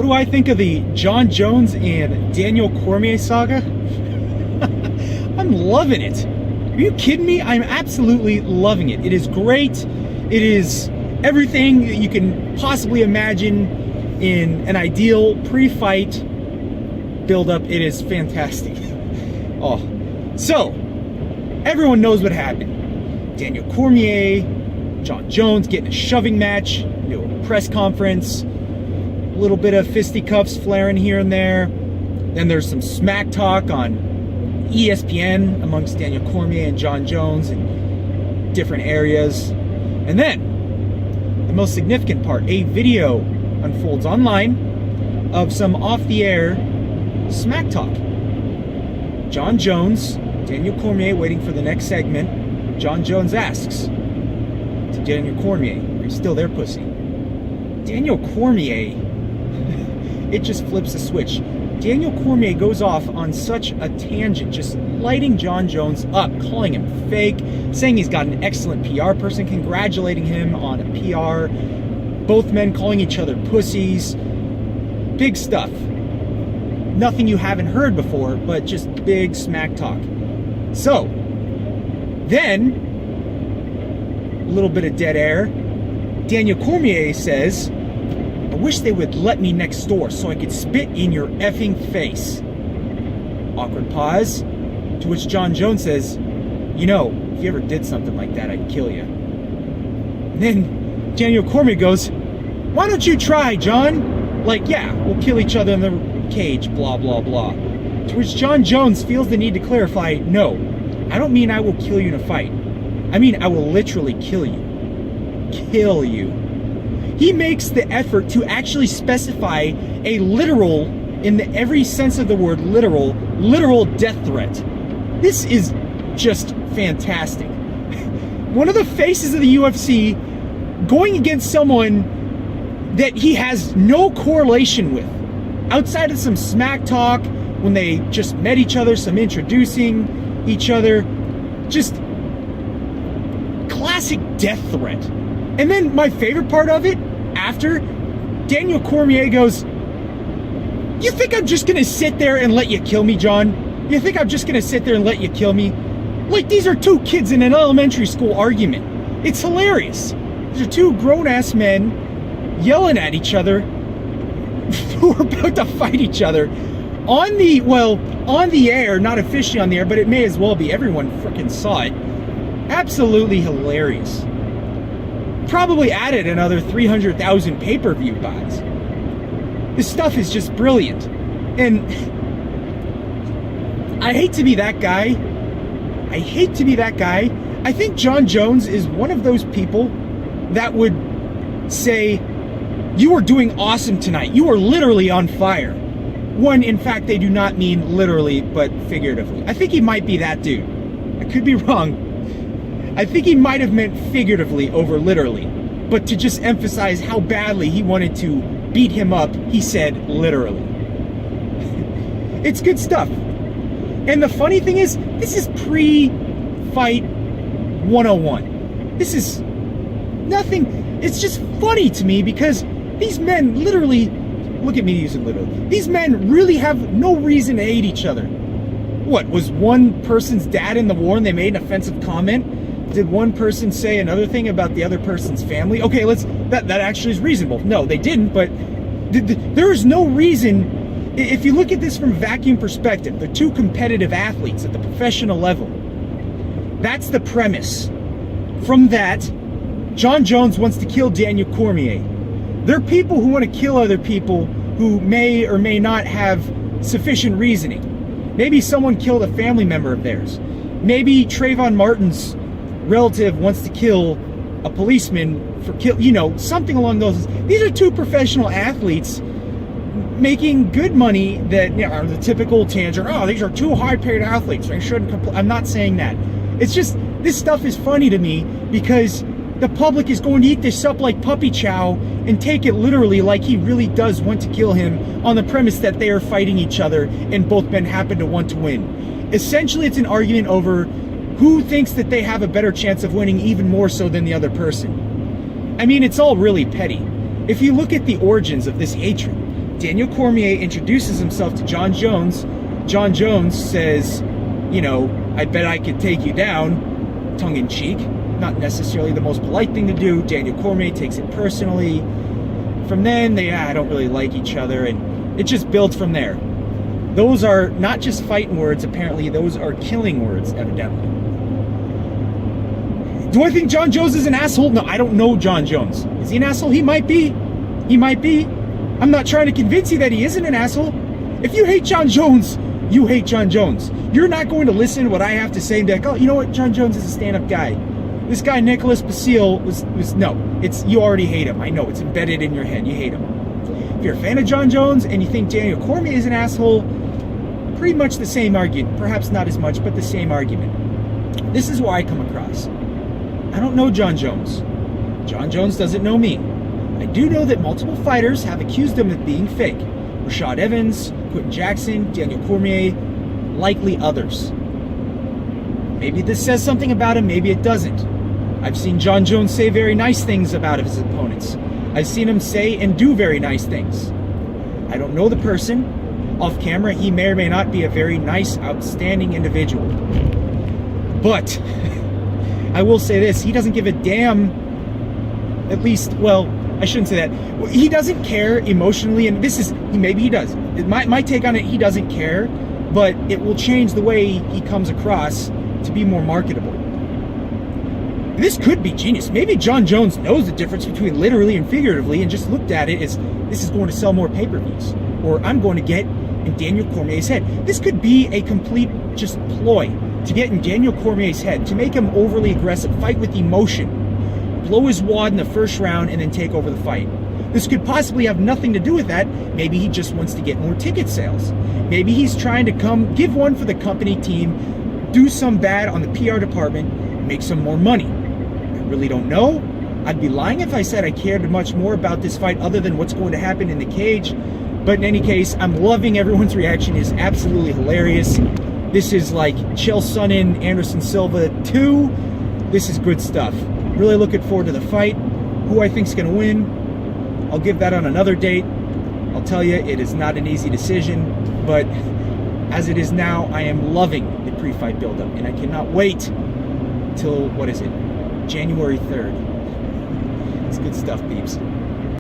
What do I think of the Jon Jones and Daniel Cormier saga? I'm loving it. Are you kidding me? I'm absolutely loving it. It is great. It is everything you can possibly imagine in an ideal pre-fight build-up. It is fantastic. Oh, so everyone knows what happened. Daniel Cormier, Jon Jones getting a shoving match, press conference, a little bit of fisticuffs flaring here and there. Then there's some smack talk on ESPN amongst Daniel Cormier and Jon Jones in different areas. And then the most significant part, a video unfolds online of some off-the-air smack talk. Jon Jones, Daniel Cormier waiting for the next segment. Jon Jones asks to Daniel Cormier, "Are you still there, pussy?" Daniel Cormier, it just flips a switch. Daniel Cormier goes off on such a tangent, just lighting Jon Jones up, calling him fake, saying he's got an excellent PR person, congratulating him on a PR. Both men calling each other pussies. Big stuff. Nothing you haven't heard before, but just big smack talk. So, then, a little bit of dead air. Daniel Cormier says, "I wish they would let me next door so I could spit in your effing face." Awkward pause, to which Jon Jones says, "You know, if you ever did something like that, I'd kill you." And then Daniel Cormier goes, "Why don't you try, Jon? Like, yeah, we'll kill each other in the cage, blah, blah, blah." To which Jon Jones feels the need to clarify, "No, I don't mean I will kill you in a fight. I mean, I will literally kill you. Kill you." He makes the effort to actually specify a literal, in the every sense of the word literal death threat. This is just fantastic. One of the faces of the UFC going against someone that he has no correlation with, outside of some smack talk when they just met each other, some introducing each other, just classic death threat. And then my favorite part of it, after, Daniel Cormier goes, "You think I'm just gonna sit there and let you kill me, Jon? You think I'm just gonna sit there and let you kill me?" Like, these are two kids in an elementary school argument. It's hilarious. These are two grown-ass men yelling at each other who are about to fight each other on the air, not officially on the air, but it may as well be. Everyone freaking saw it. Absolutely hilarious. Probably added another 300,000 pay-per-view buys. This stuff is just brilliant. And I hate to be that guy. I think Jon Jones is one of those people that would say, "You are doing awesome tonight. You are literally on fire." When in fact they do not mean literally, but figuratively. I think he might be that dude. I could be wrong. I think he might have meant figuratively over literally, but to just emphasize how badly he wanted to beat him up, he said literally. It's good stuff. And the funny thing is, this is pre-fight 101. This is nothing. It's just funny to me because these men literally, look at me using literally, these men really have no reason to hate each other. What, was one person's dad in the war and they made an offensive comment? Did one person say another thing about the other person's family? Okay, that actually is reasonable. No, they didn't, but there is no reason. If you look at this from a vacuum perspective, they're two competitive athletes at the professional level. That's the premise. From that, Jon Jones wants to kill Daniel Cormier. There are people who want to kill other people who may or may not have sufficient reasoning. Maybe someone killed a family member of theirs. Maybe Trayvon Martin's relative wants to kill a policeman for something along those. These are two professional athletes making good money that are the typical tangent. Oh, these are two high-paid athletes. They shouldn't complain. I'm not saying that. It's just, this stuff is funny to me because the public is going to eat this up like puppy chow and take it literally like he really does want to kill him on the premise that they are fighting each other and both men happen to want to win. Essentially, it's an argument over who thinks that they have a better chance of winning even more so than the other person. I mean, it's all really petty. If you look at the origins of this hatred, Daniel Cormier introduces himself to John Jones. John Jones says, you know, I bet I could take you down, tongue-in-cheek. Not necessarily the most polite thing to do. Daniel Cormier takes it personally. From then, they don't really like each other, and it just builds from there. Those are not just fighting words, apparently, those are killing words, evidently. Do I think John Jones is an asshole? No, I don't know John Jones. Is he an asshole? He might be. He might be. I'm not trying to convince you that he isn't an asshole. If you hate John Jones, you hate John Jones. You're not going to listen to what I have to say and be like, oh, you know what? John Jones is a stand-up guy. This guy, Nicholas Basile, was no. It's, you already hate him. I know, it's embedded in your head. You hate him. If you're a fan of John Jones and you think Daniel Cormier is an asshole, pretty much the same argument. Perhaps not as much, but the same argument. This is where I come across. I don't know John Jones. John Jones doesn't know me. I do know that multiple fighters have accused him of being fake. Rashad Evans, Quentin Jackson, Daniel Cormier, likely others. Maybe this says something about him, maybe it doesn't. I've seen John Jones say very nice things about his opponents. I've seen him say and do very nice things. I don't know the person. Off camera, he may or may not be a very nice, outstanding individual. But I will say this, he doesn't give a damn, at least, well, I shouldn't say that. He doesn't care emotionally, and this is, maybe he does. My take on it, he doesn't care, but it will change the way he comes across to be more marketable. This could be genius. Maybe John Jones knows the difference between literally and figuratively and just looked at it as, this is going to sell more pay-per-views, or I'm going to get in Daniel Cormier's head. This could be a complete just ploy to get in Daniel Cormier's head, to make him overly aggressive, fight with emotion, blow his wad in the first round, and then take over the fight. This could possibly have nothing to do with that. Maybe he just wants to get more ticket sales. Maybe he's trying to come give one for the company team, do some bad on the PR department, make some more money. I really don't know. I'd be lying if I said I cared much more about this fight other than what's going to happen in the cage. But in any case, I'm loving everyone's reaction. It's absolutely hilarious. This is like Chael Sonnen, Anderson Silva 2. This is good stuff. Really looking forward to the fight. Who I think's going to win, I'll give that on another date. I'll tell you, it is not an easy decision, but as it is now, I am loving the pre-fight buildup, and I cannot wait till, what is it, January 3rd. It's good stuff, peeps.